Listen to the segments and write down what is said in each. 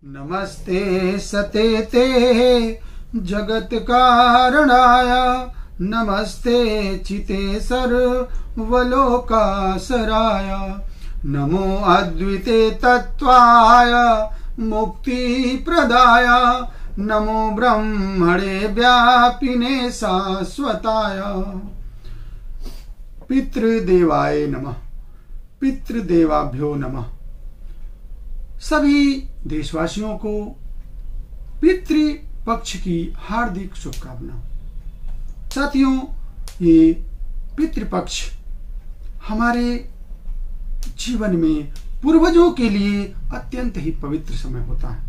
नमस्ते सतेते जगत कारणाय नमस्ते चिते सर्वलोकासराय नमो अद्विते तत्त्वाय मुक्ति प्रदाय नमो ब्रह्मणे व्यापिने शाश्वताय। पितृदेवाय नमः, पितृदेवाभ्यो नमः। सभी देशवासियों को पितृपक्ष की हार्दिक शुभकामना। साथियों, ये पितृपक्ष हमारे जीवन में पूर्वजों के लिए अत्यंत ही पवित्र समय होता है।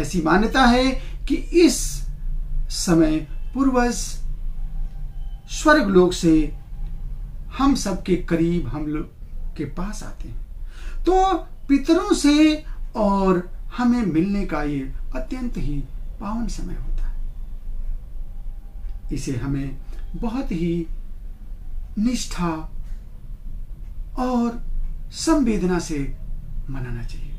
ऐसी मान्यता है कि इस समय पूर्वज स्वर्गलोक से हम सबके करीब हम लोग के पास आते हैं, तो पितरों से और हमें मिलने का ये अत्यंत ही पावन समय होता है। इसे हमें बहुत ही निष्ठा और संवेदना से मनाना चाहिए।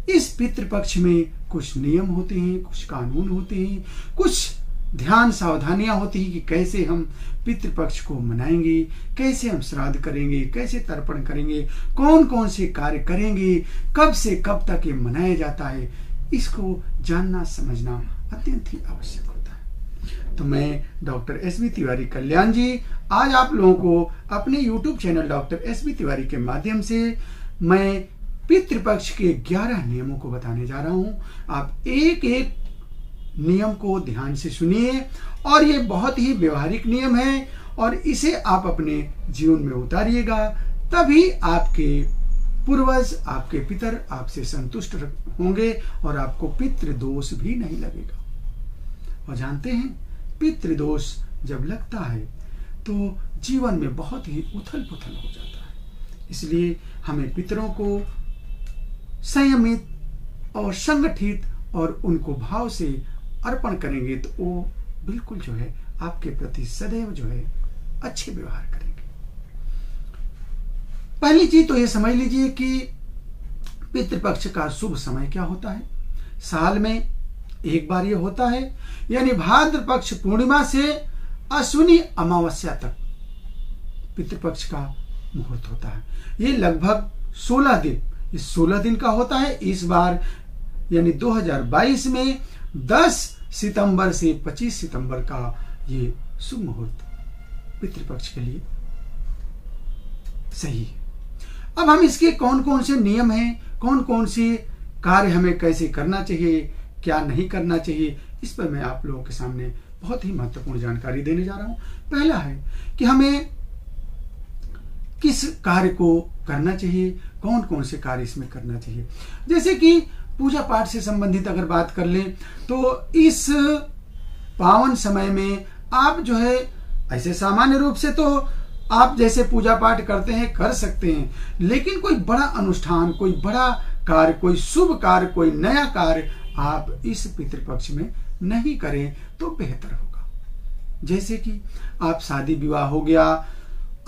इस पितृपक्ष में कुछ नियम होते हैं, कुछ कानून होते हैं, कुछ ध्यान सावधानियां होती हैं कि कैसे हम पितृपक्ष को मनाएंगे, कैसे हम श्राद्ध करेंगे, कैसे तर्पण करेंगे, कौन कौन से कार्य करेंगे, कब से कब तक ये मनाया जाता है, इसको जानना समझना अत्यंत ही आवश्यक होता है। तो मैं डॉक्टर एस.बी. तिवारी कल्याण जी आज आप लोगों को अपने YouTube channel doctor S.B.. Tiwari के माध्यम से मैं पितृपक्ष के 11 नियमों को बताने जा रहा हूं। आप एक एक नियम को ध्यान से सुनिए और ये बहुत ही व्यवहारिक नियम है और इसे आप अपने जीवन में उतारिएगा, तभी आपके पूर्वज, आपके पितर आपसे संतुष्ट होंगे और आपको पितृदोष भी नहीं लगेगा। और जानते हैं, पितृदोष जब लगता है तो जीवन में बहुत ही उथल पुथल हो जाता है। इसलिए हमें पितरों को संयमित और संगठित और उनको भाव से अर्पण करेंगे तो वो बिल्कुल जो है आपके प्रति सदैव जो है अच्छे व्यवहार करेंगे। पहली चीज तो ये समझ लीजिए कि पितृपक्ष का शुभ समय क्या होता है। साल में एक बार ये होता है, यानी भाद्र पक्ष पूर्णिमा से अश्विनी अमावस्या तक पितृपक्ष का मुहूर्त होता है। ये लगभग 16 दिन, इस 16 दिन का होता है। इस बार यानी 2022 में 10 सितंबर से 25 सितंबर का ये शुभ मुहूर्त पितृपक्ष के लिए सही है। अब हम इसके कौन कौन से नियम हैं, कौन कौन से कार्य हमें कैसे करना चाहिए, क्या नहीं करना चाहिए, इस पर मैं आप लोगों के सामने बहुत ही महत्वपूर्ण जानकारी देने जा रहा हूं। पहला है कि हमें किस कार्य को करना चाहिए, कौन कौन से कार्य इसमें करना चाहिए। जैसे कि पूजा पाठ से संबंधित अगर बात कर लें तो इस पावन समय में आप जो है ऐसे सामान्य रूप से तो आप जैसे पूजा पाठ करते हैं कर सकते हैं, लेकिन कोई बड़ा अनुष्ठान, कोई बड़ा कार्य, कोई शुभ कार्य, कोई नया कार्य आप इस पितृपक्ष में नहीं करें तो बेहतर होगा। जैसे कि आप शादी विवाह हो गया,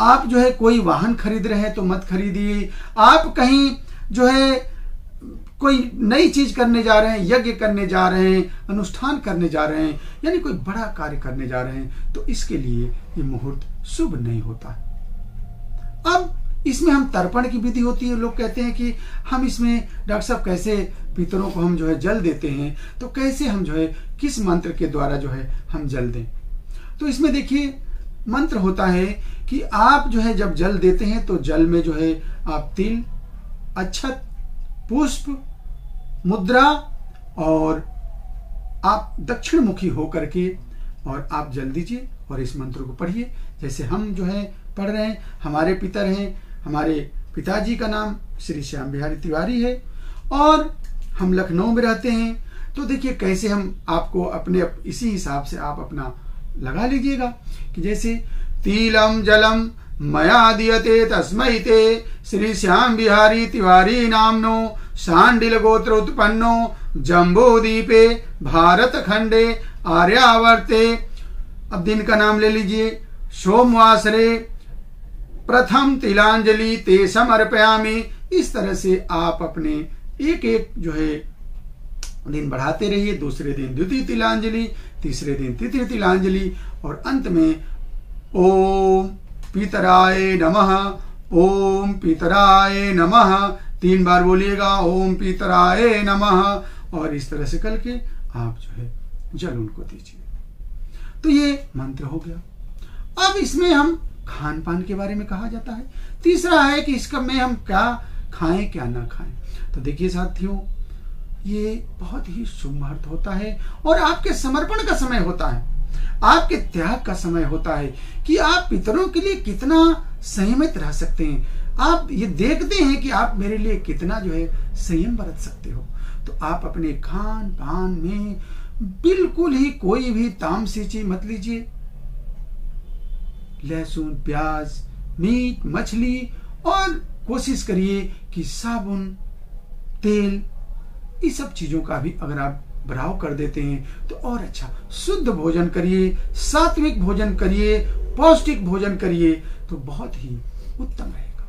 आप जो है कोई वाहन खरीद रहे हैं तो मत खरीदिए, आप कहीं जो है कोई नई चीज करने जा रहे हैं, यज्ञ करने जा रहे हैं, अनुष्ठान करने जा रहे हैं, यानी कोई बड़ा कार्य करने जा रहे हैं, तो इसके लिए ये मुहूर्त शुभ नहीं होता। अब इसमें हम तर्पण की विधि होती है। लोग कहते हैं कि हम इसमें डॉक्टर साहब कैसे पितरों को हम जो है जल देते हैं, तो कैसे हम जो है किस मंत्र के द्वारा जो है हम जल दें। तो इसमें देखिए मंत्र होता है कि आप जो है जब जल देते हैं तो जल में जो है आप तिल, अक्षत, पुष्प, मुद्रा और आप दक्षिण मुखी होकर के और आप जल दीजिए और इस मंत्र को पढ़िए। जैसे हम जो है पढ़ रहे हैं, हमारे पितर हैं, हमारे पिताजी का नाम श्री श्याम बिहारी तिवारी है और हम लखनऊ में रहते हैं। तो देखिए कैसे हम आपको अपने इसी हिसाब से आप अपना लगा लीजिएगा कि जैसे तिलम जलम मया दीयते तस्मै ते श्री श्याम बिहारी तिवारी नामनो शांडिल गोत्र उत्पन्नो जम्बूद्वीपे भारत खंडे आर्यावर्ते। अब दिन का नाम ले लीजिए, सोमवासरे प्रथम तिलांजलि ते समर्पयामि। इस तरह से आप अपने एक एक जो है दिन बढ़ाते रहिए। दूसरे दिन द्वितीय तिलांजलि, तीसरे दिन तृतीय तिलांजलि, और अंत में ओम पितराय नमः, ओम पितराय नमः 3 बार बोलिएगा, ओम पितराय नमः, और इस तरह से करके आप जो है जल उनको दीजिए। तो ये मंत्र हो गया। अब इसमें हम खान पान के बारे में कहा जाता है। तीसरा है कि इसका में हम क्या खाएं क्या ना खाएं। तो देखिए साथियों, ये बहुत ही शुभ मुहूर्त होता है और आपके समर्पण का समय होता है, आपके त्याग का समय होता है कि आप पितरों के लिए कितना संयमित रह सकते हैं। आप ये देखते हैं कि आप मेरे लिए कितना जो है संयम बरत सकते हो। तो आप अपने खान पान में बिल्कुल ही कोई भी तामसी चीज मत लीजिए। लहसुन, प्याज, मीट, मछली, और कोशिश करिए कि साबुन, तेल, इस सब चीजों का भी अगर आप बराव कर देते हैं तो और अच्छा। शुद्ध भोजन करिए, सात्विक भोजन करिए, पौष्टिक भोजन करिए, तो बहुत ही उत्तम रहेगा।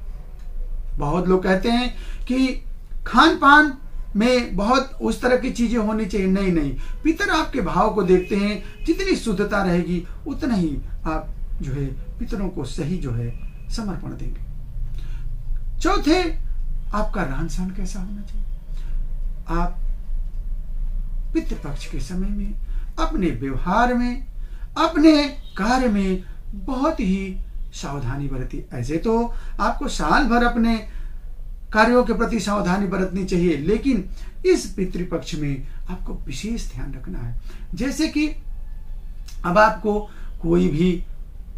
बहुत लोग कहते हैं कि खान पान में बहुत उस तरह की चीजें होनी चाहिए। नहीं नहीं, पितर आपके भाव को देखते हैं। जितनी शुद्धता रहेगी उतना ही आप जो है पितरों को सही जो है समर्पण देंगे। चौथे, आपका रहन सहन कैसा होना चाहिए। आप पितृपक्ष के समय में अपने व्यवहार में, अपने कार्य में बहुत ही सावधानी बरती। ऐसे तो आपको साल भर अपने कार्यों के प्रति सावधानी बरतनी चाहिए, लेकिन इस पितृपक्ष में आपको विशेष ध्यान रखना है। जैसे कि अब आपको कोई भी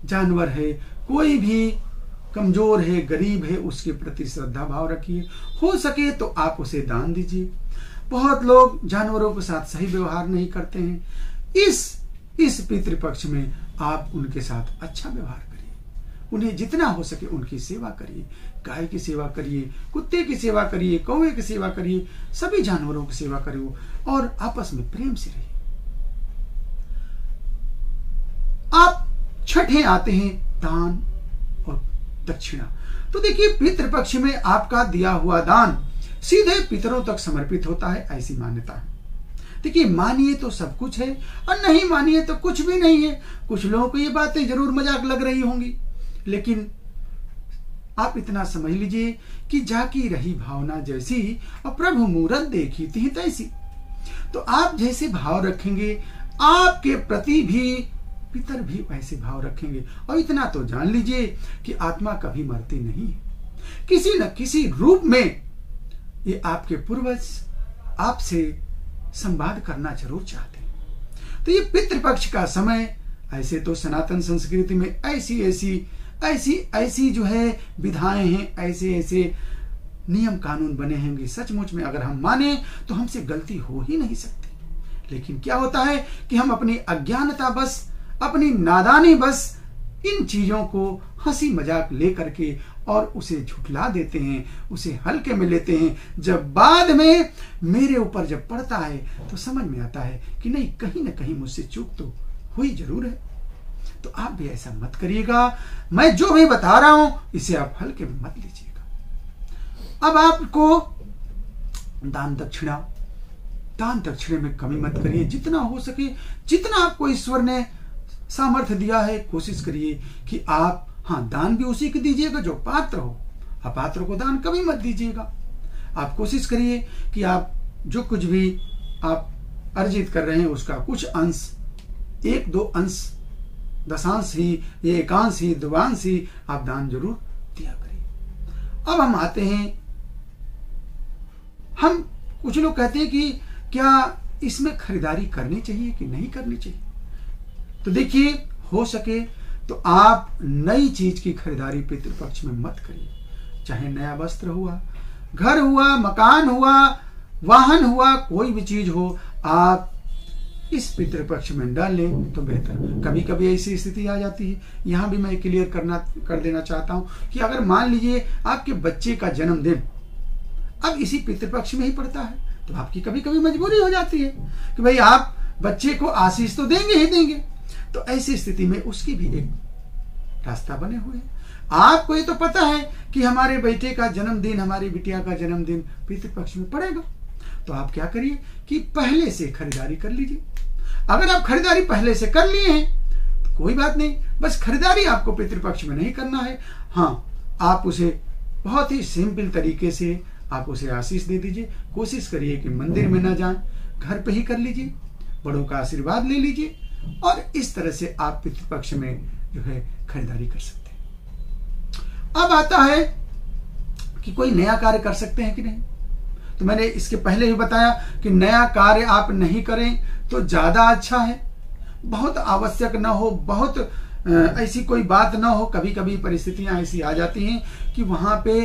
जानवर है, कोई भी कमजोर है, गरीब है, उसके प्रति श्रद्धा भाव रखिए। हो सके तो आप उसे दान दीजिए। बहुत लोग जानवरों के साथ सही व्यवहार नहीं करते हैं। इस पितृपक्ष में आप उनके साथ अच्छा व्यवहार करिए। उन्हें जितना हो सके उनकी सेवा करिए। गाय की सेवा करिए, कुत्ते की सेवा करिए, कौवे की सेवा करिए, सभी जानवरों की सेवा करिए और आपस में प्रेम से रहिए। आप छठे आते हैं दान और दक्षिणा। तो देखिए, पितृपक्ष में आपका दिया हुआ दान सीधे पितरों तक समर्पित होता है, ऐसी मान्यता है। देखिए, मानिए तो सब कुछ है और नहीं मानिए तो कुछ भी नहीं है। कुछ लोगों को ये बातें जरूर मजाक लग रही होंगी, लेकिन आप इतना समझ लीजिए कि जाकी रही भावना जैसी और प्रभु मूरत देखी थी तैसी। तो आप जैसे भाव रखेंगे, आपके प्रति भी पितर भी वैसे भाव रखेंगे। और इतना तो जान लीजिए कि आत्मा कभी मरती नहीं है। किसी न किसी रूप में ये आपके पूर्वज आपसे संवाद करना जरूर चाहते हैं। तो ये पितृपक्ष का समय, ऐसे तो सनातन संस्कृति में ऐसी जो है विधाएं हैं, ऐसे नियम कानून बने होंगे। सचमुच में अगर हम माने तो हमसे गलती हो ही नहीं सकती। लेकिन क्या होता है कि हम अपनी अज्ञानता बस, अपनी नादानी बस इन चीजों को हंसी मजाक लेकर के और उसे झुठला देते हैं, उसे हल्के में लेते हैं। जब बाद में मेरे ऊपर जब पड़ता है तो समझ में आता है कि नहीं, कहीं ना कहीं मुझसे चूक तो हुई जरूर है। तो आप भी ऐसा मत करिएगा। मैं जो भी बता रहा हूं इसे आप हल्के में मत लीजिएगा। अब आपको दान दक्षिणे में कमी मत करिए। जितना हो सके, जितना आपको ईश्वर ने सामर्थ्य दिया है, कोशिश करिए कि आप दान भी उसी को दीजिएगा जो पात्र हो। अपात्र को दान कभी मत दीजिएगा। आप कोशिश करिए कि आप जो कुछ भी आप अर्जित कर रहे हैं उसका कुछ अंश, 1-2 अंश, दशांश ही, ये एकांश ही, द्विभांश ही आप दान जरूर दिया करिए। अब हम आते हैं, हम कुछ लोग कहते हैं कि क्या इसमें खरीदारी करनी चाहिए कि नहीं करनी चाहिए। तो देखिए, हो सके तो आप नई चीज की खरीदारी पितृपक्ष में मत करिए। चाहे नया वस्त्र हुआ, घर हुआ, मकान हुआ, वाहन हुआ, कोई भी चीज हो, आप इस पितृपक्ष में डाल लें तो बेहतर। कभी कभी ऐसी स्थिति आ जाती है, यहां भी मैं क्लियर कर देना चाहता हूं कि अगर मान लीजिए आपके बच्चे का जन्मदिन अब इसी पितृपक्ष में ही पड़ता है, तो आपकी कभी कभी मजबूरी हो जाती है कि भाई आप बच्चे को आशीष तो देंगे ही देंगे। तो ऐसी स्थिति में उसकी भी एक रास्ता बने हुए हैं। आपको ये तो पता है कि हमारे बेटे का जन्मदिन, हमारी बिटिया का जन्मदिन पितृपक्ष में पड़ेगा, तो आप क्या करिए कि पहले से खरीदारी कर लीजिए। अगर आप खरीदारी पहले से कर लिए हैं तो कोई बात नहीं, बस खरीदारी आपको पितृपक्ष में नहीं करना है। हाँ, आप उसे बहुत ही सिंपल तरीके से आप उसे आशीष दे दीजिए। कोशिश करिए कि मंदिर में ना जाएं, घर पे ही कर लीजिए, बड़ों का आशीर्वाद ले लीजिए और इस तरह से आप पितृपक्ष में जो है खरीदारी कर सकते हैं। अब आता है कि कोई नया कार्य कर सकते हैं कि नहीं। तो मैंने इसके पहले ही बताया कि नया कार्य आप नहीं करें तो ज्यादा अच्छा है। बहुत आवश्यक ना हो, बहुत ऐसी कोई बात ना हो, कभी कभी परिस्थितियां ऐसी आ जाती हैं कि वहां पे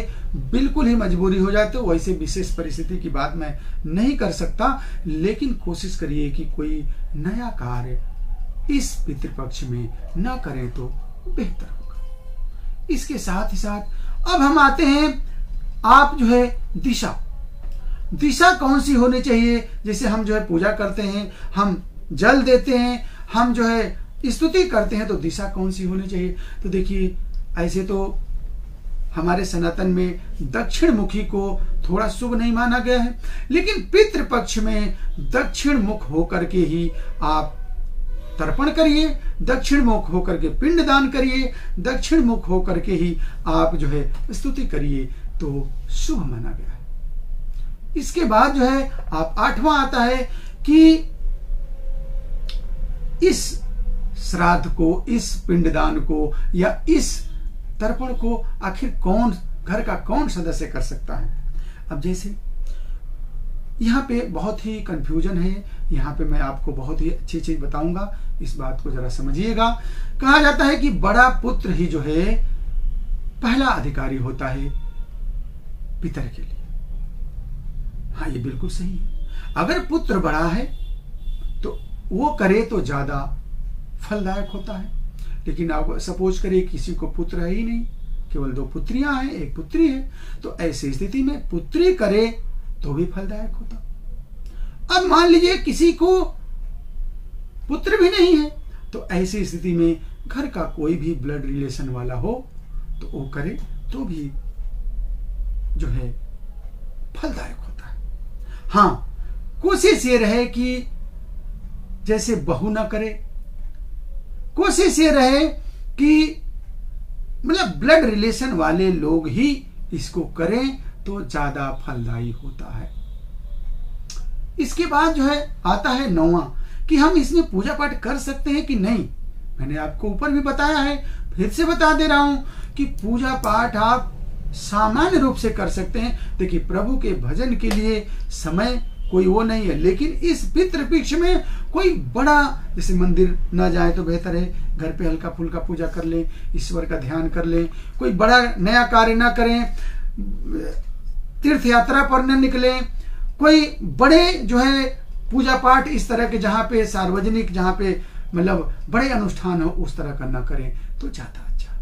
बिल्कुल ही मजबूरी हो जाए, तो वैसे विशेष परिस्थिति की बात मैं नहीं कर सकता, लेकिन कोशिश करिए कि कोई नया कार्य इस पितृपक्ष में ना करें तो बेहतर होगा। इसके साथ ही साथ अब हम आते हैं, आप जो है दिशा कौन सी होनी चाहिए। जैसे हम जो है पूजा करते हैं, हम जल देते हैं, हम जो है स्तुति करते हैं, तो दिशा कौन सी होनी चाहिए। तो देखिए, ऐसे तो हमारे सनातन में दक्षिण मुखी को थोड़ा शुभ नहीं माना गया है, लेकिन पितृपक्ष में दक्षिण मुख होकर के ही आप तर्पण करिए, दक्षिण मुख होकर के पिंड दान करिए, दक्षिण मुख होकर के ही आप जो है स्तुति करिए, तो शुभ माना गया है। इसके बाद जो है आप 8वां आता है कि इस श्राद्ध को, इस पिंडदान को या इस तर्पण को आखिर घर का कौन सदस्य कर सकता है। अब जैसे यहाँ पे बहुत ही कंफ्यूजन है, यहाँ पे मैं आपको बहुत ही अच्छी चीज बताऊंगा, इस बात को जरा समझिएगा। कहा जाता है कि बड़ा पुत्र ही जो है पहला अधिकारी होता है पितर के लिए। हाँ, ये बिल्कुल सही है। अगर पुत्र बड़ा है तो वो करे तो ज्यादा फलदायक होता है। लेकिन आप सपोज करिए किसी को पुत्र है ही नहीं, केवल 2 पुत्रियां हैं, 1 पुत्री है, तो ऐसी स्थिति में पुत्री करे तो भी फलदायक होता। अब मान लीजिए किसी को पुत्र भी नहीं है, तो ऐसी स्थिति में घर का कोई भी ब्लड रिलेशन वाला हो तो वो करे तो भी जो है फलदायक होता है। हाँ, कोशिश ये रहे कि जैसे बहू ना करे, कोशिश ये रहे कि मतलब ब्लड रिलेशन वाले लोग ही इसको करें तो ज्यादा फलदायी होता है। इसके बाद जो है आता है 9वां कि हम इसमें पूजा पाठ कर सकते हैं कि नहीं। मैंने आपको ऊपर भी बताया है, फिर से बता दे रहा हूं कि पूजा पाठ आप सामान्य रूप से कर सकते हैं। देखिए, प्रभु के भजन के लिए समय कोई वो नहीं है, लेकिन इस पितृपक्ष में कोई बड़ा, जैसे मंदिर ना जाए तो बेहतर है, घर पे हल्का फुल्का पूजा कर लें, ईश्वर का ध्यान कर लें, कोई बड़ा नया कार्य ना करें, तीर्थ यात्रा पर न निकलें, कोई बड़े जो है पूजा पाठ इस तरह के जहाँ पे सार्वजनिक, जहाँ पे मतलब बड़े अनुष्ठान हो उस तरह का ना करें तो ज्यादा अच्छा।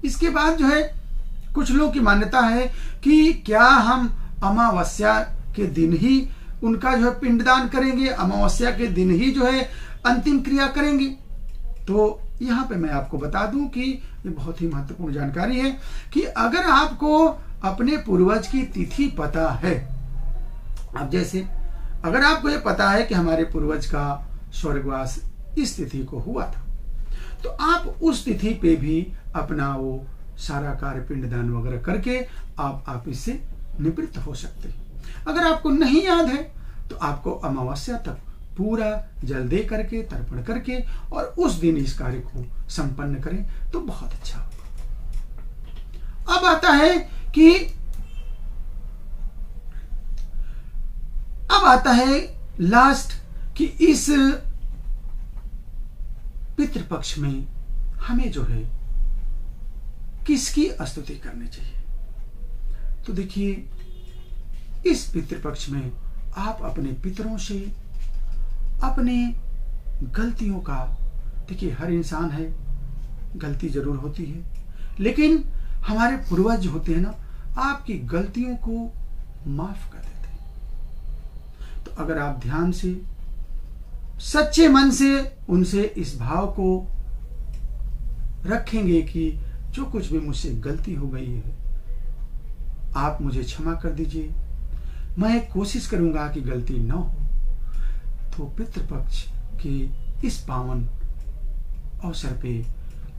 इसके बाद जो है कुछ लोगों की मान्यता है कि क्या हम अमावस्या के दिन ही उनका जो है पिंडदान करेंगे, अमावस्या के दिन ही जो है अंतिम क्रिया करेंगे। तो यहाँ पे मैं आपको बता दूं कि ये बहुत ही महत्वपूर्ण जानकारी है कि अगर आपको अपने पूर्वज की तिथि पता है, अब जैसे अगर आपको ये पता है कि हमारे पूर्वज का स्वर्गवास इस तिथि को हुआ था, तो आप उस तिथि पे भी अपना वो सारा कार्य पिंडदान वगैरह करके आप इससे निवृत्त हो सकते हैं। अगर आपको नहीं याद है तो आपको अमावस्या तक पूरा जल दे करके, तर्पण करके और उस दिन इस कार्य को संपन्न करें तो बहुत अच्छा होगा। अब आता है लास्ट कि इस पितृपक्ष में हमें जो है किसकी स्तुति करनी चाहिए। तो देखिए, इस पितृपक्ष में आप अपने पितरों से अपने गलतियों का, देखिए हर इंसान है, गलती जरूर होती है, लेकिन हमारे पूर्वज होते हैं ना, आपकी गलतियों को माफ कर देते हैं। तो अगर आप ध्यान से सच्चे मन से उनसे इस भाव को रखेंगे कि जो कुछ भी मुझसे गलती हो गई है आप मुझे क्षमा कर दीजिए, मैं कोशिश करूंगा कि गलती न हो। तो पितृपक्ष के इस पावन अवसर पे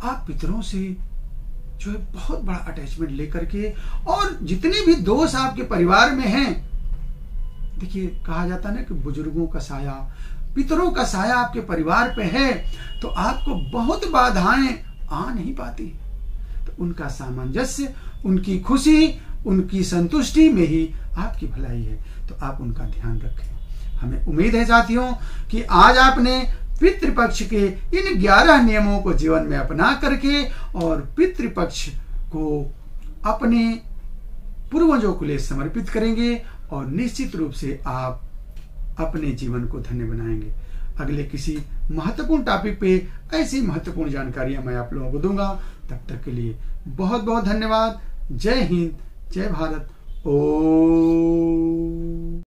आप पितरों से जो है बहुत बड़ा अटैचमेंट लेकर के, और जितने भी दोष आपके परिवार में हैं, देखिए कहा जाता है ना कि बुजुर्गों का साया, पितरों का साया आपके परिवार पे है, तो आपको बहुत बाधाएं आ नहीं पाती। तो उनका सामंजस्य, उनकी खुशी, उनकी संतुष्टि में ही आपकी भलाई है। तो आप उनका ध्यान रखें। हमें उम्मीद है साथियों कि आज आपने पितृपक्ष के इन 11 नियमों को जीवन में अपना करके और पितृपक्ष को अपने पूर्वजों के लिए समर्पित करेंगे, और निश्चित रूप से आप अपने जीवन को धन्य बनाएंगे। अगले किसी महत्वपूर्ण टॉपिक पे ऐसी महत्वपूर्ण जानकारियां मैं आप लोगों को दूंगा। तब तक के लिए बहुत बहुत धन्यवाद। जय हिंद, जय भारत। ओम।